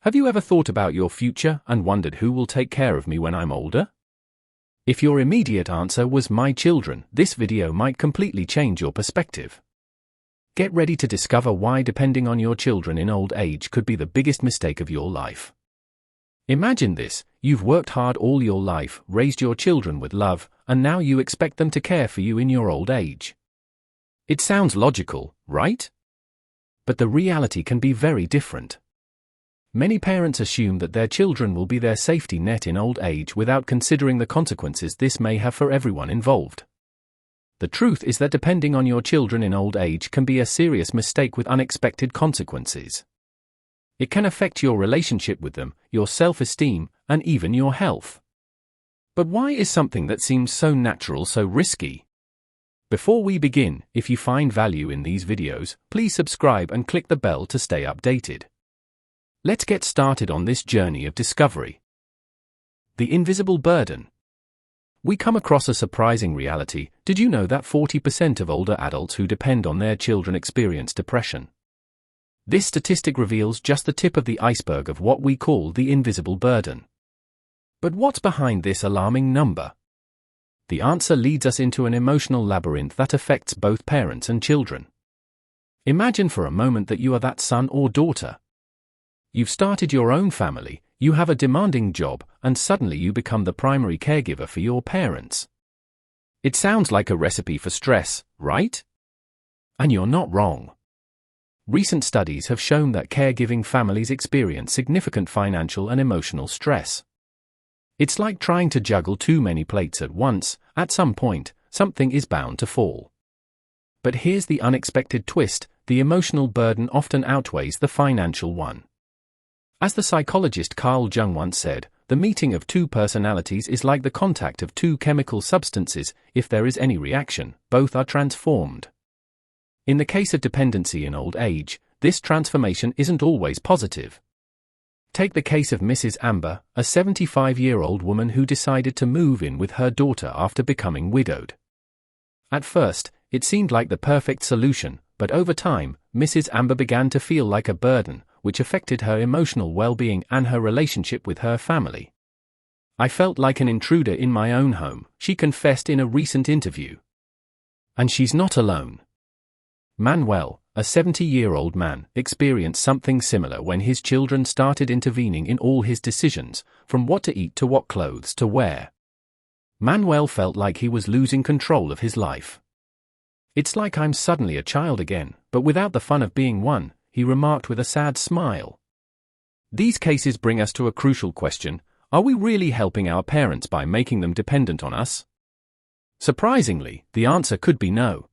Have you ever thought about your future and wondered who will take care of me when I'm older? If your immediate answer was my children, this video might completely change your perspective. Get ready to discover why depending on your children in old age could be the biggest mistake of your life. Imagine this: you've worked hard all your life, raised your children with love, and now you expect them to care for you in your old age. It sounds logical, right? But the reality can be very different. Many parents assume that their children will be their safety net in old age without considering the consequences this may have for everyone involved. The truth is that depending on your children in old age can be a serious mistake with unexpected consequences. It can affect your relationship with them, your self-esteem, and even your health. But why is something that seems so natural so risky? Before we begin, if you find value in these videos, please subscribe and click the bell to stay updated. Let's get started on this journey of discovery. The invisible burden. We come across a surprising reality. Did you know that 40% of older adults who depend on their children experience depression? This statistic reveals just the tip of the iceberg of what we call the invisible burden. But what's behind this alarming number? The answer leads us into an emotional labyrinth that affects both parents and children. Imagine for a moment that you are that son or daughter. You've started your own family, you have a demanding job, and suddenly you become the primary caregiver for your parents. It sounds like a recipe for stress, right? And you're not wrong. Recent studies have shown that caregiving families experience significant financial and emotional stress. It's like trying to juggle too many plates at once. At some point, something is bound to fall. But here's the unexpected twist: the emotional burden often outweighs the financial one. As the psychologist Carl Jung once said, the meeting of two personalities is like the contact of two chemical substances. If there is any reaction, both are transformed. In the case of dependency in old age, this transformation isn't always positive. Take the case of Mrs. Amber, a 75-year-old woman who decided to move in with her daughter after becoming widowed. At first, it seemed like the perfect solution, but over time, Mrs. Amber began to feel like a burden, which affected her emotional well-being and her relationship with her family. "I felt like an intruder in my own home," she confessed in a recent interview. And she's not alone. Manuel, a 70-year-old man, experienced something similar when his children started intervening in all his decisions, from what to eat to what clothes to wear. Manuel felt like he was losing control of his life. "It's like I'm suddenly a child again, but without the fun of being one," he remarked with a sad smile. These cases bring us to a crucial question: are we really helping our parents by making them dependent on us? Surprisingly, the answer could be no.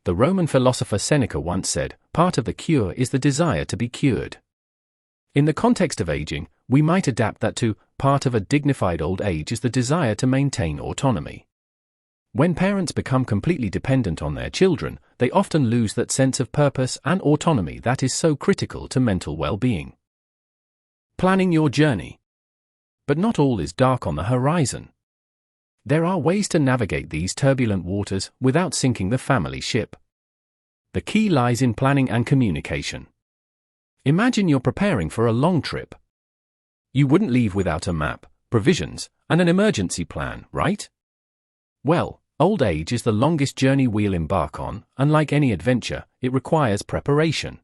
The Roman philosopher Seneca once said, "Part of the cure is the desire to be cured." In the context of aging, we might adapt that to, part of a dignified old age is the desire to maintain autonomy. When parents become completely dependent on their children, they often lose that sense of purpose and autonomy that is so critical to mental well-being. Planning your journey. But not all is dark on the horizon. There are ways to navigate these turbulent waters without sinking the family ship. The key lies in planning and communication. Imagine you're preparing for a long trip. You wouldn't leave without a map, provisions, and an emergency plan, right? Well, old age is the longest journey we'll embark on, and like any adventure, it requires preparation.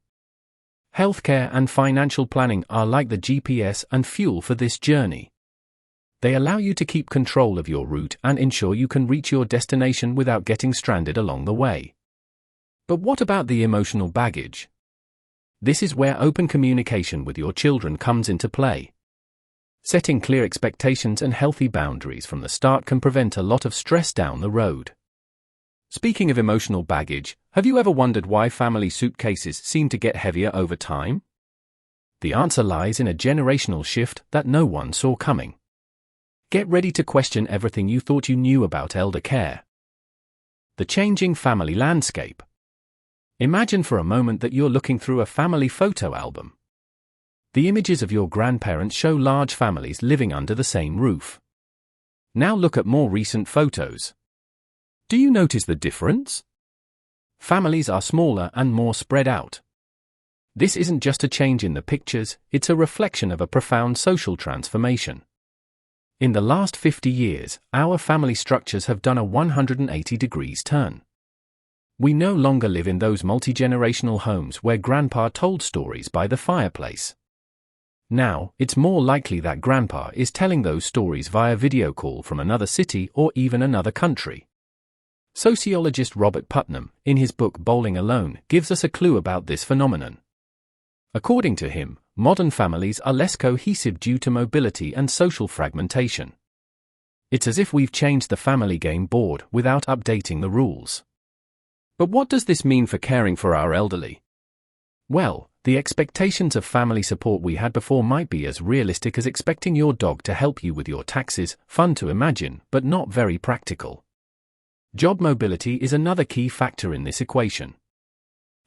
Healthcare and financial planning are like the GPS and fuel for this journey. They allow you to keep control of your route and ensure you can reach your destination without getting stranded along the way. But what about the emotional baggage? This is where open communication with your children comes into play. Setting clear expectations and healthy boundaries from the start can prevent a lot of stress down the road. Speaking of emotional baggage, have you ever wondered why family suitcases seem to get heavier over time? The answer lies in a generational shift that no one saw coming. Get ready to question everything you thought you knew about elder care. The changing family landscape. Imagine for a moment that you're looking through a family photo album. The images of your grandparents show large families living under the same roof. Now look at more recent photos. Do you notice the difference? Families are smaller and more spread out. This isn't just a change in the pictures, it's a reflection of a profound social transformation. In the last 50 years, our family structures have done a 180 degrees turn. We no longer live in those multi-generational homes where grandpa told stories by the fireplace. Now, it's more likely that grandpa is telling those stories via video call from another city or even another country. Sociologist Robert Putnam, in his book Bowling Alone, gives us a clue about this phenomenon. According to him, modern families are less cohesive due to mobility and social fragmentation. It's as if we've changed the family game board without updating the rules. But what does this mean for caring for our elderly? Well, the expectations of family support we had before might be as realistic as expecting your dog to help you with your taxes, fun to imagine, but not very practical. Job mobility is another key factor in this equation.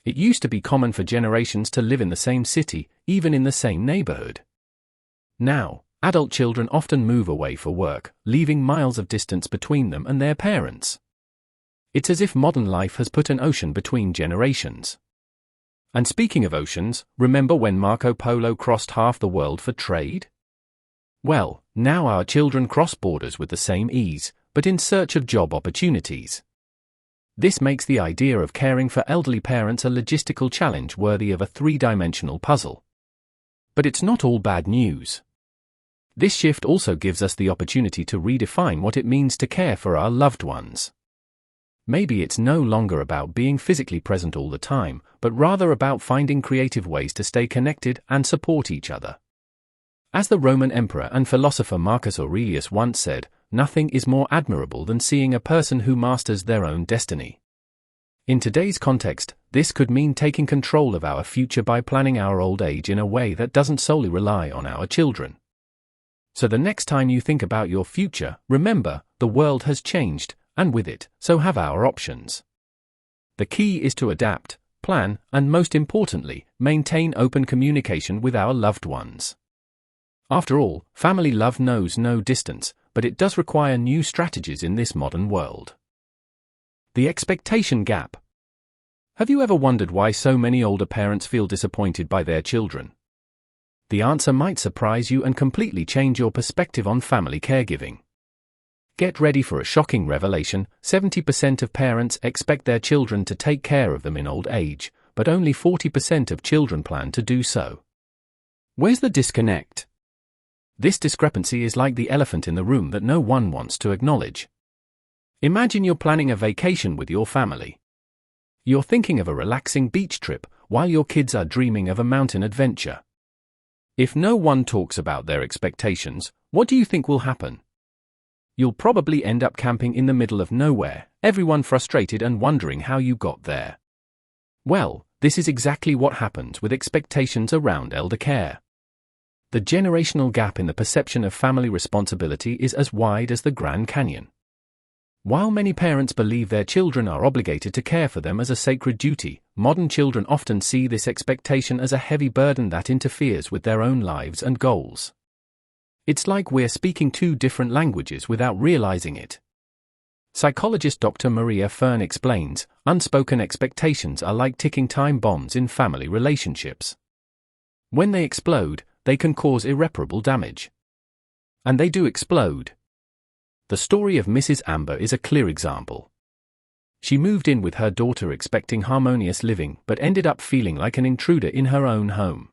It used to be common for generations to live in the same city, even in the same neighborhood. Now, adult children often move away for work, leaving miles of distance between them and their parents. It's as if modern life has put an ocean between generations. And speaking of oceans, remember when Marco Polo crossed half the world for trade? Well, now our children cross borders with the same ease, but in search of job opportunities. This makes the idea of caring for elderly parents a logistical challenge worthy of a three-dimensional puzzle. But it's not all bad news. This shift also gives us the opportunity to redefine what it means to care for our loved ones. Maybe it's no longer about being physically present all the time, but rather about finding creative ways to stay connected and support each other. As the Roman emperor and philosopher Marcus Aurelius once said, nothing is more admirable than seeing a person who masters their own destiny. In today's context, this could mean taking control of our future by planning our old age in a way that doesn't solely rely on our children. So the next time you think about your future, remember, the world has changed, and with it, so have our options. The key is to adapt, plan, and most importantly, maintain open communication with our loved ones. After all, family love knows no distance, but it does require new strategies in this modern world. The expectation gap. Have you ever wondered why so many older parents feel disappointed by their children? The answer might surprise you and completely change your perspective on family caregiving. Get ready for a shocking revelation: 70% of parents expect their children to take care of them in old age, but only 40% of children plan to do so. Where's the disconnect? This discrepancy is like the elephant in the room that no one wants to acknowledge. Imagine you're planning a vacation with your family. You're thinking of a relaxing beach trip, while your kids are dreaming of a mountain adventure. If no one talks about their expectations, what do you think will happen? You'll probably end up camping in the middle of nowhere, everyone frustrated and wondering how you got there. Well, this is exactly what happens with expectations around elder care. The generational gap in the perception of family responsibility is as wide as the Grand Canyon. While many parents believe their children are obligated to care for them as a sacred duty, modern children often see this expectation as a heavy burden that interferes with their own lives and goals. It's like we're speaking two different languages without realizing it. Psychologist Dr. Maria Fern explains, unspoken expectations are like ticking time bombs in family relationships. When they explode, they can cause irreparable damage. And they do explode. The story of Mrs. Amber is a clear example. She moved in with her daughter expecting harmonious living but ended up feeling like an intruder in her own home.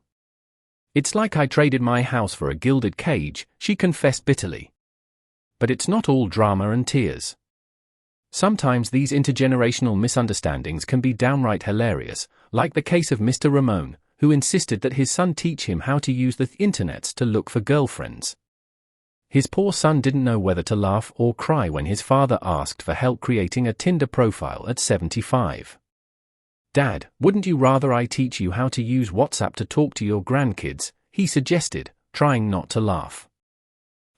"It's like I traded my house for a gilded cage," she confessed bitterly. But it's not all drama and tears. Sometimes these intergenerational misunderstandings can be downright hilarious, like the case of Mr. Ramon, who insisted that his son teach him how to use the internet to look for girlfriends. His poor son didn't know whether to laugh or cry when his father asked for help creating a Tinder profile at 75. "Dad, wouldn't you rather I teach you how to use WhatsApp to talk to your grandkids?" he suggested, trying not to laugh.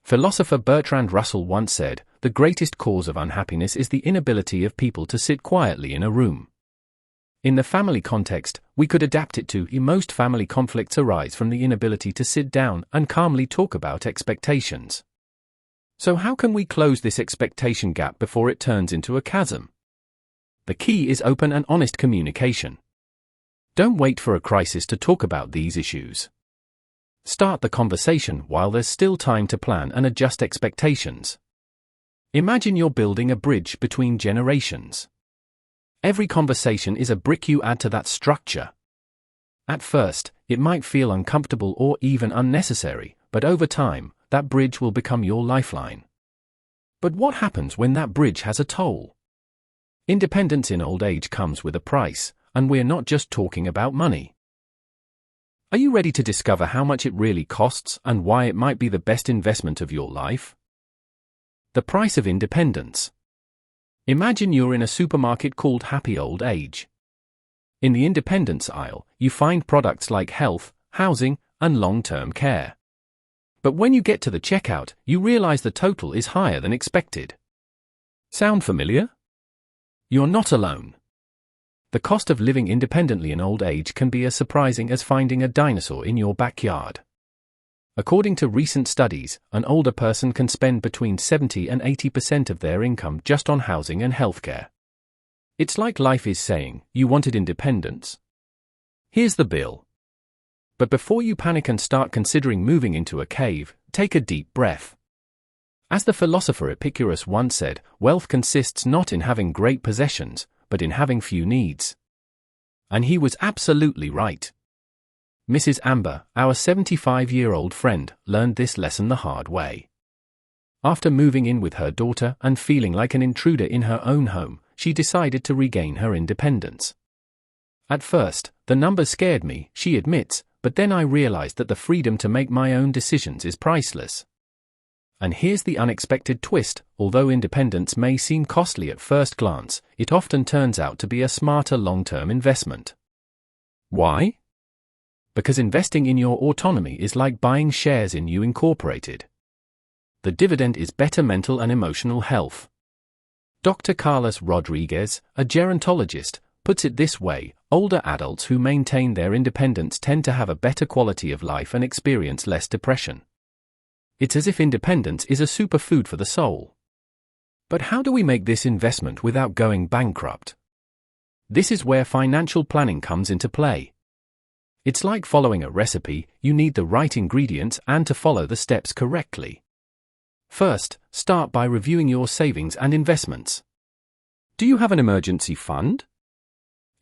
Philosopher Bertrand Russell once said, "The greatest cause of unhappiness is the inability of people to sit quietly in a room." In the family context, we could adapt it to most family conflicts arise from the inability to sit down and calmly talk about expectations. So how can we close this expectation gap before it turns into a chasm? The key is open and honest communication. Don't wait for a crisis to talk about these issues. Start the conversation while there's still time to plan and adjust expectations. Imagine you're building a bridge between generations. Every conversation is a brick you add to that structure. At first, it might feel uncomfortable or even unnecessary, but over time, that bridge will become your lifeline. But what happens when that bridge has a toll? Independence in old age comes with a price, and we're not just talking about money. Are you ready to discover how much it really costs and why it might be the best investment of your life? The price of independence. Imagine you're in a supermarket called Happy Old Age. In the independence aisle, you find products like health, housing, and long-term care. But when you get to the checkout, you realize the total is higher than expected. Sound familiar? You're not alone. The cost of living independently in old age can be as surprising as finding a dinosaur in your backyard. According to recent studies, an older person can spend between 70% and 80% of their income just on housing and healthcare. It's like life is saying, you wanted independence? Here's the bill. But before you panic and start considering moving into a cave, take a deep breath. As the philosopher Epicurus once said, wealth consists not in having great possessions, but in having few needs. And he was absolutely right. Mrs. Amber, our 75-year-old friend, learned this lesson the hard way. After moving in with her daughter and feeling like an intruder in her own home, she decided to regain her independence. At first, the numbers scared me, she admits, but then I realized that the freedom to make my own decisions is priceless. And here's the unexpected twist: although independence may seem costly at first glance, it often turns out to be a smarter long-term investment. Why? Because investing in your autonomy is like buying shares in you Incorporated. The dividend is better mental and emotional health. Dr. Carlos Rodriguez, a gerontologist, puts it this way: older adults who maintain their independence tend to have a better quality of life and experience less depression. It's as if independence is a superfood for the soul. But how do we make this investment without going bankrupt? This is where financial planning comes into play. It's like following a recipe: you need the right ingredients and to follow the steps correctly. First, start by reviewing your savings and investments. Do you have an emergency fund?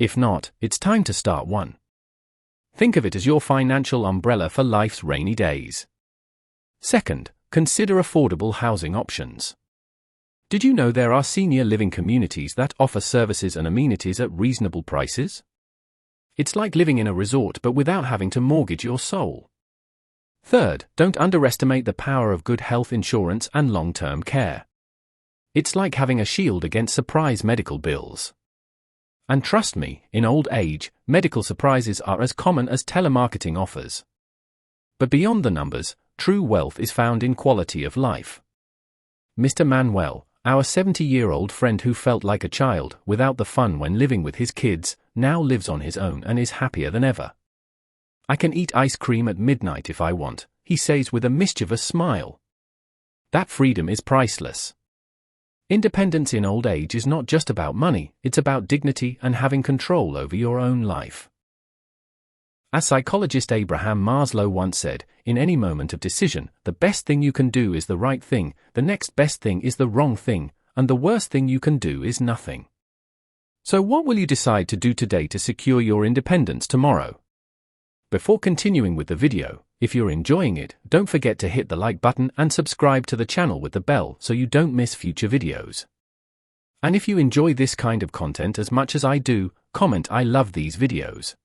If not, it's time to start one. Think of it as your financial umbrella for life's rainy days. Second, consider affordable housing options. Did you know there are senior living communities that offer services and amenities at reasonable prices? It's like living in a resort but without having to mortgage your soul. Third, don't underestimate the power of good health insurance and long-term care. It's like having a shield against surprise medical bills. And trust me, in old age, medical surprises are as common as telemarketing offers. But beyond the numbers, true wealth is found in quality of life. Mr. Manuel, our 70-year-old friend who felt like a child without the fun when living with his kids, now lives on his own and is happier than ever. I can eat ice cream at midnight if I want, he says with a mischievous smile. That freedom is priceless. Independence in old age is not just about money, it's about dignity and having control over your own life. As psychologist Abraham Maslow once said, in any moment of decision, the best thing you can do is the right thing, the next best thing is the wrong thing, and the worst thing you can do is nothing. So what will you decide to do today to secure your independence tomorrow? Before continuing with the video, if you're enjoying it, don't forget to hit the like button and subscribe to the channel with the bell so you don't miss future videos. And if you enjoy this kind of content as much as I do, comment "I love these videos."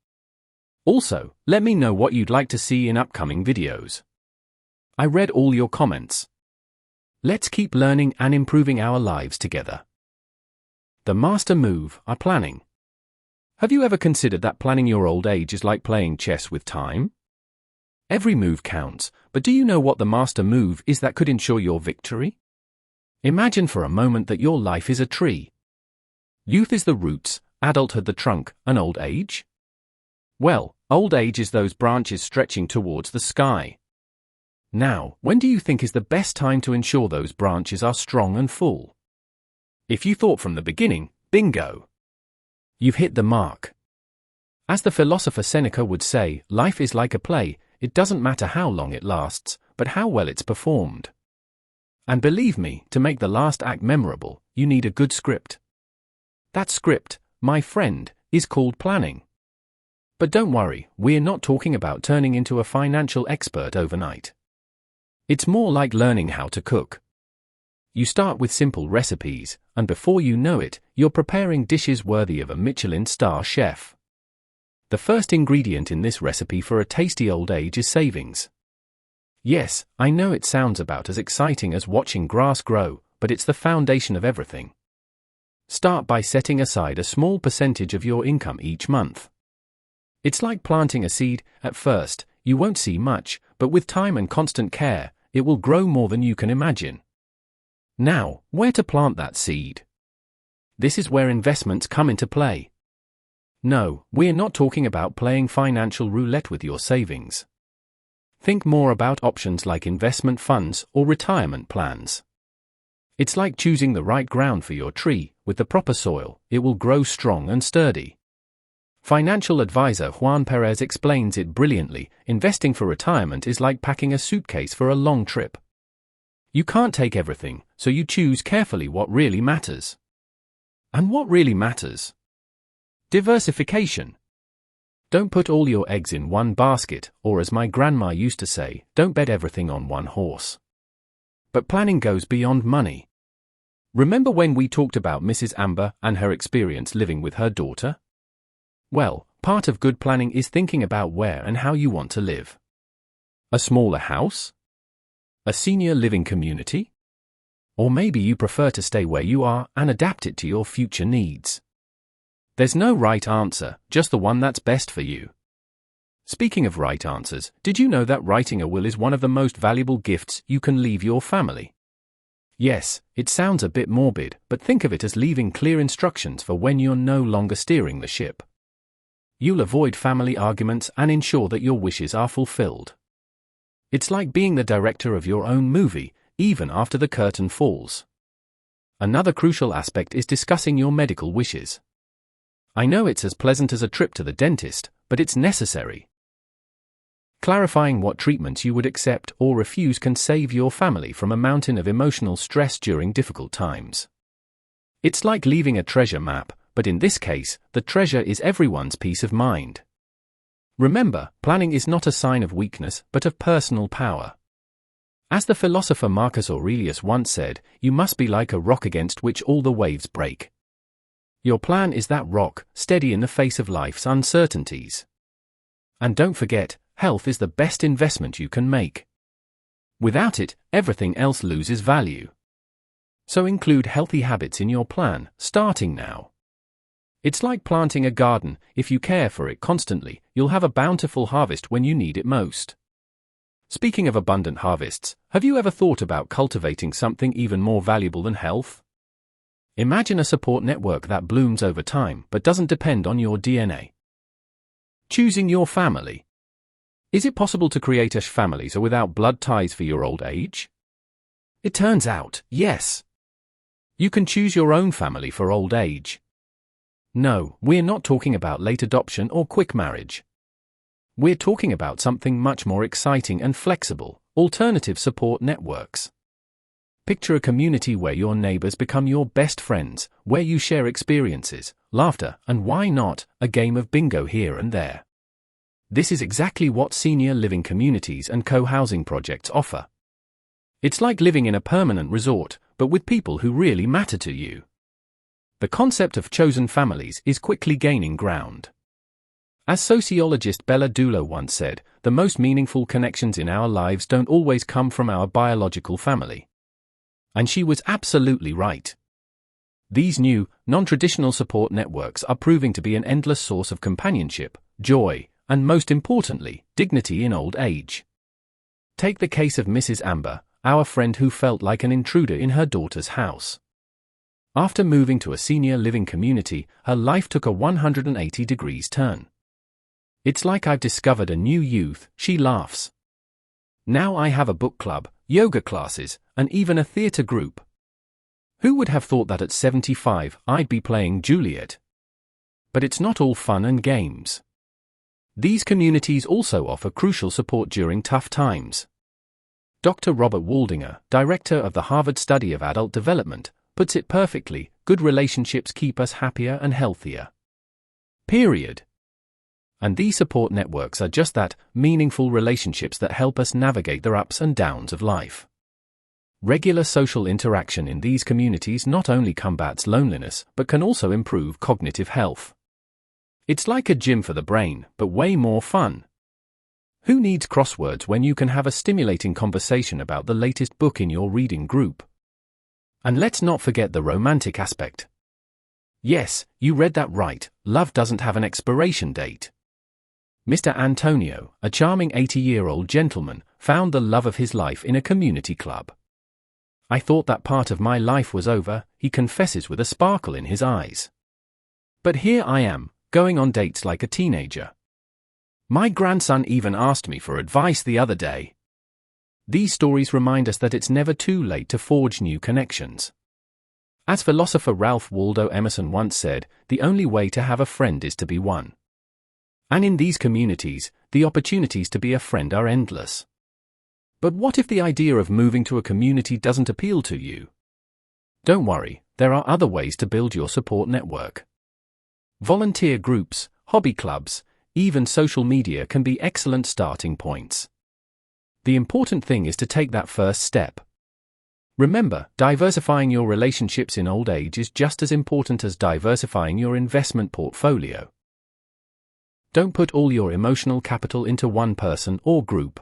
Also, let me know what you'd like to see in upcoming videos. I read all your comments. Let's keep learning and improving our lives together. The master move, our planning. Have you ever considered that planning your old age is like playing chess with time? Every move counts, but do you know what the master move is that could ensure your victory? Imagine for a moment that your life is a tree. Youth is the roots, adulthood the trunk, and old age? Well, old age is those branches stretching towards the sky. Now, when do you think is the best time to ensure those branches are strong and full? If you thought from the beginning, bingo! You've hit the mark. As the philosopher Seneca would say, life is like a play, it doesn't matter how long it lasts, but how well it's performed. And believe me, to make the last act memorable, you need a good script. That script, my friend, is called planning. But don't worry, we're not talking about turning into a financial expert overnight. It's more like learning how to cook. You start with simple recipes, and before you know it, you're preparing dishes worthy of a Michelin star chef. The first ingredient in this recipe for a tasty old age is savings. Yes, I know it sounds about as exciting as watching grass grow, but it's the foundation of everything. Start by setting aside a small percentage of your income each month. It's like planting a seed. At first, you won't see much, but with time and constant care, it will grow more than you can imagine. Now, where to plant that seed? This is where investments come into play. No, we're not talking about playing financial roulette with your savings. Think more about options like investment funds or retirement plans. It's like choosing the right ground for your tree. With the proper soil, it will grow strong and sturdy. Financial advisor Juan Perez explains it brilliantly. Investing for retirement is like packing a suitcase for a long trip. You can't take everything, so you choose carefully what really matters. And what really matters? Diversification. Don't put all your eggs in one basket, or as my grandma used to say, don't bet everything on one horse. But planning goes beyond money. Remember when we talked about Mrs. Amber and her experience living with her daughter? Well, part of good planning is thinking about where and how you want to live. A smaller house? A senior living community? Or maybe you prefer to stay where you are and adapt it to your future needs. There's no right answer, just the one that's best for you. Speaking of right answers, did you know that writing a will is one of the most valuable gifts you can leave your family? Yes, it sounds a bit morbid, but think of it as leaving clear instructions for when you're no longer steering the ship. You'll avoid family arguments and ensure that your wishes are fulfilled. It's like being the director of your own movie, even after the curtain falls. Another crucial aspect is discussing your medical wishes. I know it's as pleasant as a trip to the dentist, but it's necessary. Clarifying what treatments you would accept or refuse can save your family from a mountain of emotional stress during difficult times. It's like leaving a treasure map, but in this case, the treasure is everyone's peace of mind. Remember, planning is not a sign of weakness, but of personal power. As the philosopher Marcus Aurelius once said, you must be like a rock against which all the waves break. Your plan is that rock, steady in the face of life's uncertainties. And don't forget, health is the best investment you can make. Without it, everything else loses value. So include healthy habits in your plan, starting now. It's like planting a garden. If you care for it constantly, you'll have a bountiful harvest when you need it most. Speaking of abundant harvests, have you ever thought about cultivating something even more valuable than health? Imagine a support network that blooms over time but doesn't depend on your DNA. Choosing your family. Is it possible to create a family without blood ties for your old age? It turns out, yes. You can choose your own family for old age. No, we're not talking about late adoption or quick marriage. We're talking about something much more exciting and flexible: alternative support networks. Picture a community where your neighbors become your best friends, where you share experiences, laughter, and why not, a game of bingo here and there. This is exactly what senior living communities and co-housing projects offer. It's like living in a permanent resort, but with people who really matter to you. The concept of chosen families is quickly gaining ground. As sociologist Bella Dulo once said, the most meaningful connections in our lives don't always come from our biological family. And she was absolutely right. These new, non-traditional support networks are proving to be an endless source of companionship, joy, and most importantly, dignity in old age. Take the case of Mrs. Amber, our friend who felt like an intruder in her daughter's house. After moving to a senior living community, her life took a 180 degrees turn. It's like I've discovered a new youth, she laughs. Now I have a book club, yoga classes, and even a theatre group. Who would have thought that at 75 I'd be playing Juliet? But it's not all fun and games. These communities also offer crucial support during tough times. Dr. Robert Waldinger, director of the Harvard Study of Adult Development, puts it perfectly: good relationships keep us happier and healthier. Period. And these support networks are just that, meaningful relationships that help us navigate the ups and downs of life. Regular social interaction in these communities not only combats loneliness, but can also improve cognitive health. It's like a gym for the brain, but way more fun. Who needs crosswords when you can have a stimulating conversation about the latest book in your reading group? And let's not forget the romantic aspect. Yes, you read that right, love doesn't have an expiration date. Mr. Antonio, a charming 80-year-old gentleman, found the love of his life in a community club. I thought that part of my life was over, he confesses with a sparkle in his eyes. But here I am, going on dates like a teenager. My grandson even asked me for advice the other day. These stories remind us that it's never too late to forge new connections. As philosopher Ralph Waldo Emerson once said, the only way to have a friend is to be one. And in these communities, the opportunities to be a friend are endless. But what if the idea of moving to a community doesn't appeal to you? Don't worry, there are other ways to build your support network. Volunteer groups, hobby clubs, even social media can be excellent starting points. The important thing is to take that first step. Remember, diversifying your relationships in old age is just as important as diversifying your investment portfolio. Don't put all your emotional capital into one person or group.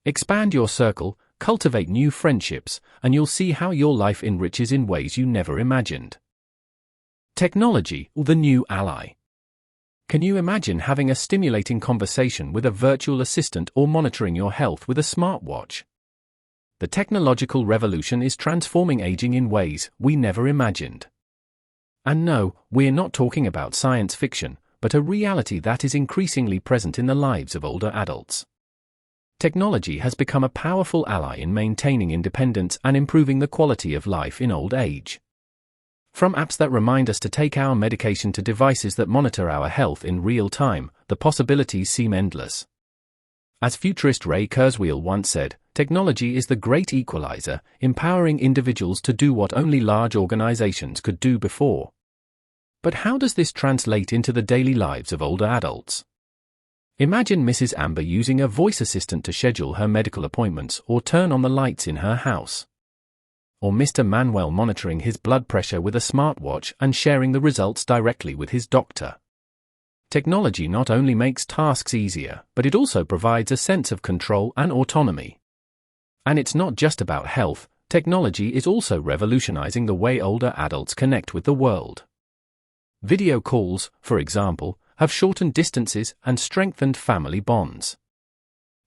Expand your circle, cultivate new friendships, and you'll see how your life enriches in ways you never imagined. Technology, the new ally. Can you imagine having a stimulating conversation with a virtual assistant or monitoring your health with a smartwatch? The technological revolution is transforming aging in ways we never imagined. And no, we're not talking about science fiction, but a reality that is increasingly present in the lives of older adults. Technology has become a powerful ally in maintaining independence and improving the quality of life in old age. From apps that remind us to take our medication to devices that monitor our health in real time, the possibilities seem endless. As futurist Ray Kurzweil once said, technology is the great equalizer, empowering individuals to do what only large organizations could do before. But how does this translate into the daily lives of older adults? Imagine Mrs. Amber using a voice assistant to schedule her medical appointments or turn on the lights in her house. Or Mr. Manuel monitoring his blood pressure with a smartwatch and sharing the results directly with his doctor. Technology not only makes tasks easier, but it also provides a sense of control and autonomy. And it's not just about health, technology is also revolutionizing the way older adults connect with the world. Video calls, for example, have shortened distances and strengthened family bonds.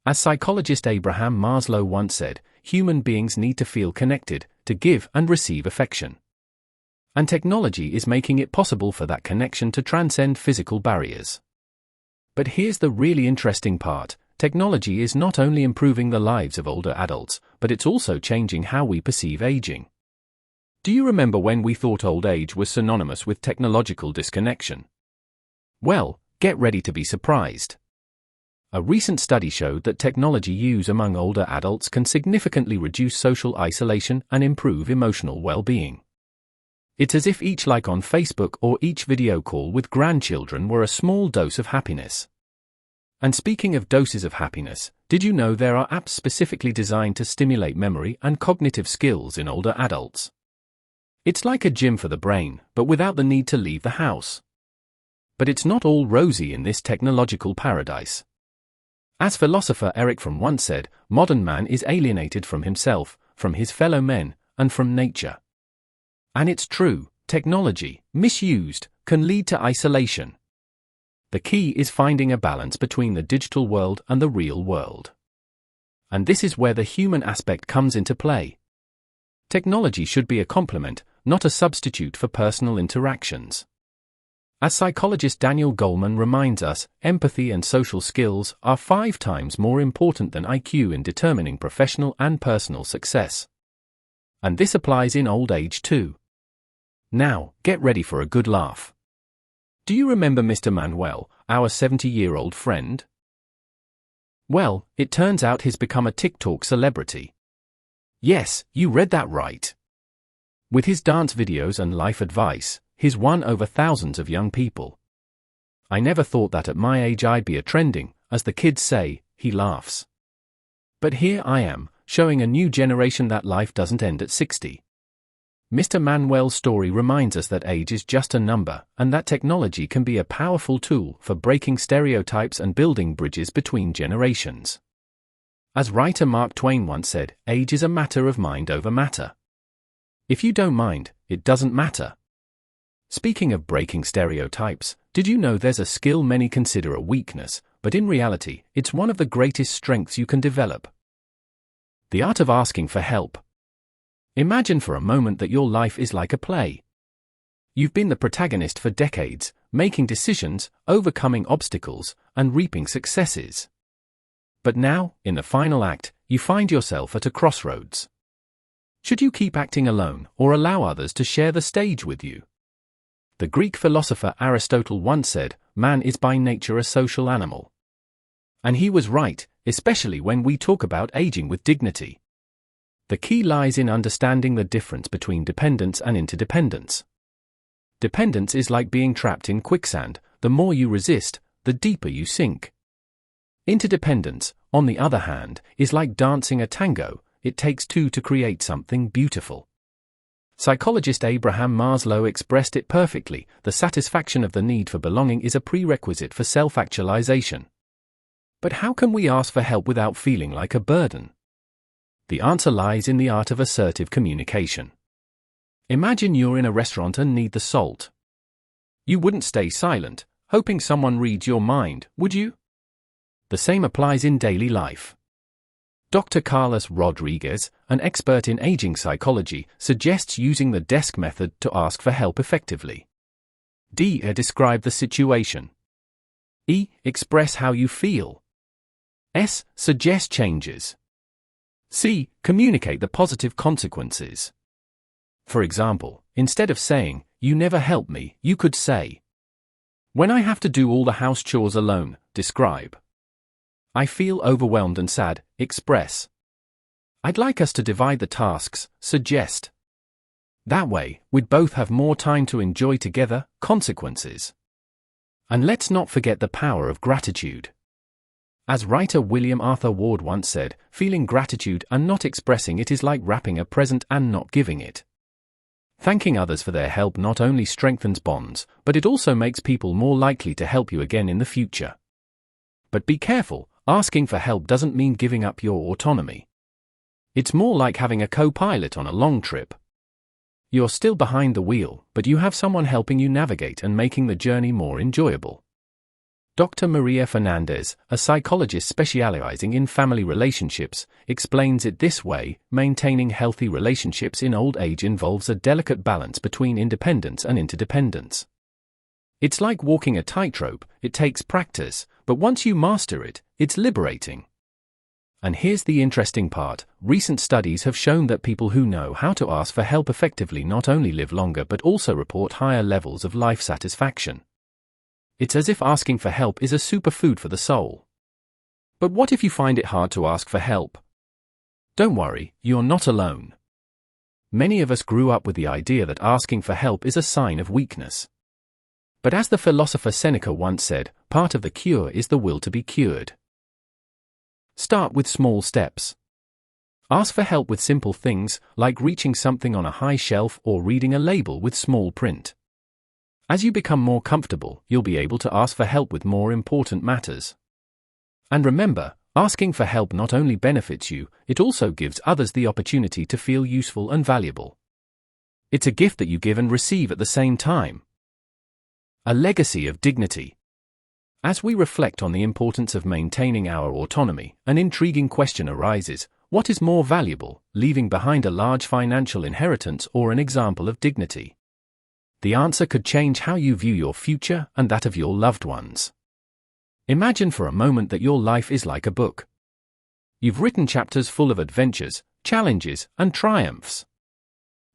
As psychologist Abraham Maslow once said, human beings need to feel connected, to give and receive affection. And technology is making it possible for that connection to transcend physical barriers. But here's the really interesting part: technology is not only improving the lives of older adults, but it's also changing how we perceive aging. Do you remember when we thought old age was synonymous with technological disconnection? Well, get ready to be surprised. A recent study showed that technology use among older adults can significantly reduce social isolation and improve emotional well-being. It's as if each like on Facebook or each video call with grandchildren were a small dose of happiness. And speaking of doses of happiness, did you know there are apps specifically designed to stimulate memory and cognitive skills in older adults? It's like a gym for the brain, but without the need to leave the house. But it's not all rosy in this technological paradise. As philosopher Eric Fromm once said, modern man is alienated from himself, from his fellow men, and from nature. And it's true, technology, misused, can lead to isolation. The key is finding a balance between the digital world and the real world. And this is where the human aspect comes into play. Technology should be a complement, not a substitute for personal interactions. As psychologist Daniel Goleman reminds us, empathy and social skills are 5 times more important than IQ in determining professional and personal success. And this applies in old age too. Now, get ready for a good laugh. Do you remember Mr. Manuel, our 70-year-old friend? Well, it turns out he's become a TikTok celebrity. Yes, you read that right. With his dance videos and life advice, he's won over thousands of young people. I never thought that at my age I'd be a trending, as the kids say, he laughs. But here I am, showing a new generation that life doesn't end at 60. Mr. Manuel's story reminds us that age is just a number, and that technology can be a powerful tool for breaking stereotypes and building bridges between generations. As writer Mark Twain once said, age is a matter of mind over matter. If you don't mind, it doesn't matter. Speaking of breaking stereotypes, did you know there's a skill many consider a weakness, but in reality, it's one of the greatest strengths you can develop? The art of asking for help. Imagine for a moment that your life is like a play. You've been the protagonist for decades, making decisions, overcoming obstacles, and reaping successes. But now, in the final act, you find yourself at a crossroads. Should you keep acting alone, or allow others to share the stage with you? The Greek philosopher Aristotle once said, "Man is by nature a social animal." And he was right, especially when we talk about aging with dignity. The key lies in understanding the difference between dependence and interdependence. Dependence is like being trapped in quicksand. The more you resist, the deeper you sink. Interdependence, on the other hand, is like dancing a tango. It takes two to create something beautiful. Psychologist Abraham Maslow expressed it perfectly: the satisfaction of the need for belonging is a prerequisite for self-actualization. But how can we ask for help without feeling like a burden? The answer lies in the art of assertive communication. Imagine you're in a restaurant and need the salt. You wouldn't stay silent, hoping someone reads your mind, would you? The same applies in daily life. Dr. Carlos Rodriguez, an expert in aging psychology, suggests using the desk method to ask for help effectively. D. Describe the situation. E. Express how you feel. S. Suggest changes. C. Communicate the positive consequences. For example, instead of saying, "You never help me," you could say, "When I have to do all the house chores alone," describe. "I feel overwhelmed and sad," express. "I'd like us to divide the tasks," suggest. That way, we'd both have more time to enjoy together, consequences. And let's not forget the power of gratitude. As writer William Arthur Ward once said, feeling gratitude and not expressing it is like wrapping a present and not giving it. Thanking others for their help not only strengthens bonds, but it also makes people more likely to help you again in the future. But be careful, asking for help doesn't mean giving up your autonomy. It's more like having a co-pilot on a long trip. You're still behind the wheel, but you have someone helping you navigate and making the journey more enjoyable. Dr. Maria Fernandez, a psychologist specializing in family relationships, explains it this way: maintaining healthy relationships in old age involves a delicate balance between independence and interdependence. It's like walking a tightrope. It takes practice, but once you master it, it's liberating. And here's the interesting part: recent studies have shown that people who know how to ask for help effectively not only live longer but also report higher levels of life satisfaction. It's as if asking for help is a superfood for the soul. But what if you find it hard to ask for help? Don't worry, you're not alone. Many of us grew up with the idea that asking for help is a sign of weakness. But as the philosopher Seneca once said, part of the cure is the will to be cured. Start with small steps. Ask for help with simple things, like reaching something on a high shelf or reading a label with small print. As you become more comfortable, you'll be able to ask for help with more important matters. And remember, asking for help not only benefits you, it also gives others the opportunity to feel useful and valuable. It's a gift that you give and receive at the same time. A legacy of dignity. As we reflect on the importance of maintaining our autonomy, an intriguing question arises: what is more valuable, leaving behind a large financial inheritance or an example of dignity? The answer could change how you view your future and that of your loved ones. Imagine for a moment that your life is like a book. You've written chapters full of adventures, challenges, and triumphs.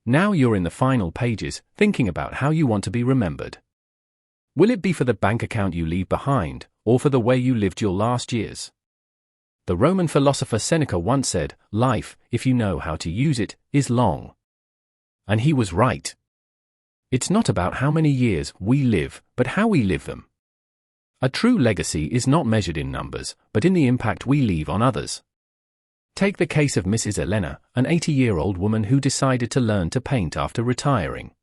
Now you're in the final pages, thinking about how you want to be remembered. Will it be for the bank account you leave behind, or for the way you lived your last years? The Roman philosopher Seneca once said, "Life, if you know how to use it, is long." And he was right. It's not about how many years we live, but how we live them. A true legacy is not measured in numbers, but in the impact we leave on others. Take the case of Mrs. Elena, an 80-year-old woman who decided to learn to paint after retiring.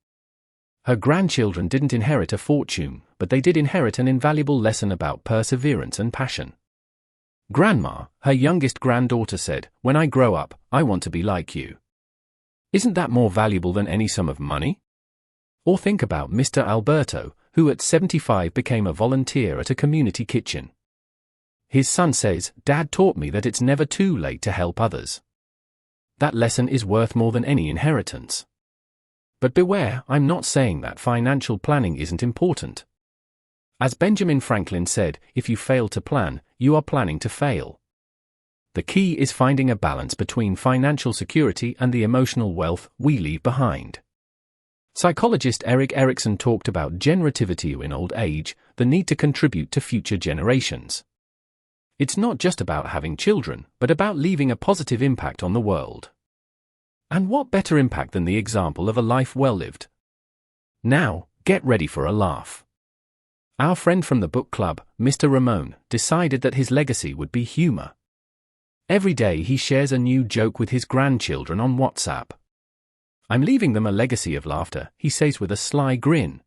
Her grandchildren didn't inherit a fortune, but they did inherit an invaluable lesson about perseverance and passion. Grandma, her youngest granddaughter, said, "When I grow up, I want to be like you." Isn't that more valuable than any sum of money? Or think about Mr. Alberto, who at 75 became a volunteer at a community kitchen. His son says, "Dad taught me that it's never too late to help others." That lesson is worth more than any inheritance. But beware, I'm not saying that financial planning isn't important. As Benjamin Franklin said, if you fail to plan, you are planning to fail. The key is finding a balance between financial security and the emotional wealth we leave behind. Psychologist Erik Erikson talked about generativity in old age, the need to contribute to future generations. It's not just about having children, but about leaving a positive impact on the world. And what better impact than the example of a life well lived? Now, get ready for a laugh. Our friend from the book club, Mr. Ramon, decided that his legacy would be humor. Every day he shares a new joke with his grandchildren on WhatsApp. "I'm leaving them a legacy of laughter," he says with a sly grin.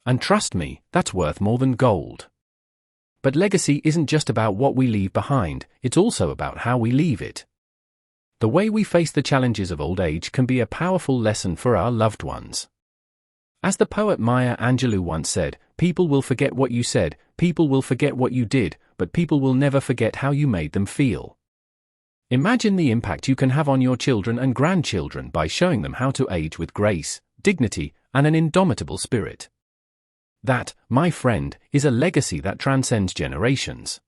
And trust me, that's worth more than gold. But legacy isn't just about what we leave behind, it's also about how we leave it. The way we face the challenges of old age can be a powerful lesson for our loved ones. As the poet Maya Angelou once said, "People will forget what you said, people will forget what you did, but people will never forget how you made them feel." Imagine the impact you can have on your children and grandchildren by showing them how to age with grace, dignity, and an indomitable spirit. That, my friend, is a legacy that transcends generations.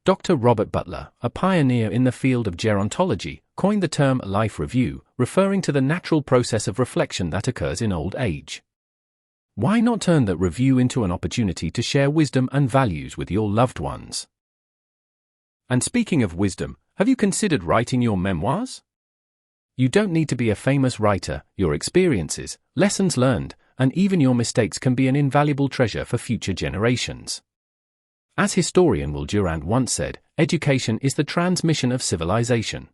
Dr. Robert Butler, a pioneer in the field of gerontology, coined the term life review, referring to the natural process of reflection that occurs in old age. Why not turn that review into an opportunity to share wisdom and values with your loved ones? And speaking of wisdom, have you considered writing your memoirs? You don't need to be a famous writer. Your experiences, lessons learned, and even your mistakes can be an invaluable treasure for future generations. As historian Will Durant once said, education is the transmission of civilization.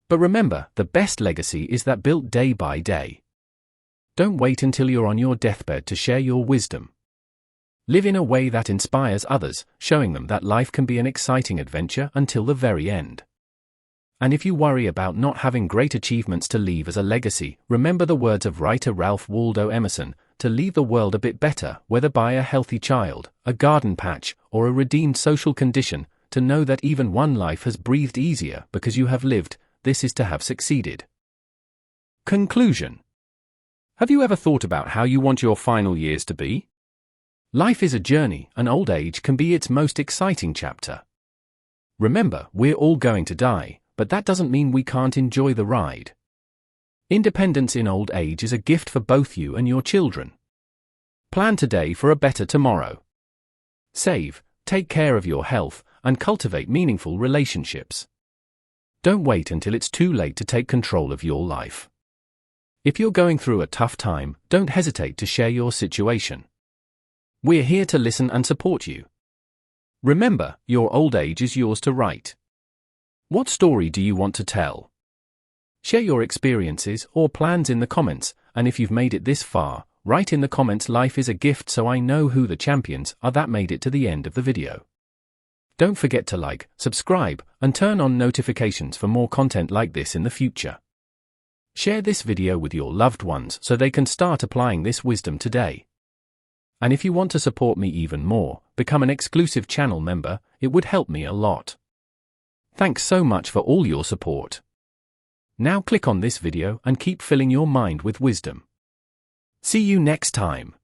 But remember, the best legacy is that built day by day. Don't wait until you're on your deathbed to share your wisdom. Live in a way that inspires others, showing them that life can be an exciting adventure until the very end. And if you worry about not having great achievements to leave as a legacy, remember the words of writer Ralph Waldo Emerson, to leave the world a bit better, whether by a healthy child, a garden patch, or a redeemed social condition, to know that even one life has breathed easier because you have lived, this is to have succeeded. Conclusion. Have you ever thought about how you want your final years to be? Life is a journey, and old age can be its most exciting chapter. Remember, we're all going to die, but that doesn't mean we can't enjoy the ride. Independence in old age is a gift for both you and your children. Plan today for a better tomorrow. Save, take care of your health, and cultivate meaningful relationships. Don't wait until it's too late to take control of your life. If you're going through a tough time, don't hesitate to share your situation. We're here to listen and support you. Remember, your old age is yours to write. What story do you want to tell? Share your experiences or plans in the comments, and if you've made it this far, write in the comments "Life is a gift" so I know who the champions are that made it to the end of the video. Don't forget to like, subscribe, and turn on notifications for more content like this in the future. Share this video with your loved ones so they can start applying this wisdom today. And if you want to support me even more, become an exclusive channel member, it would help me a lot. Thanks so much for all your support. Now click on this video and keep filling your mind with wisdom. See you next time.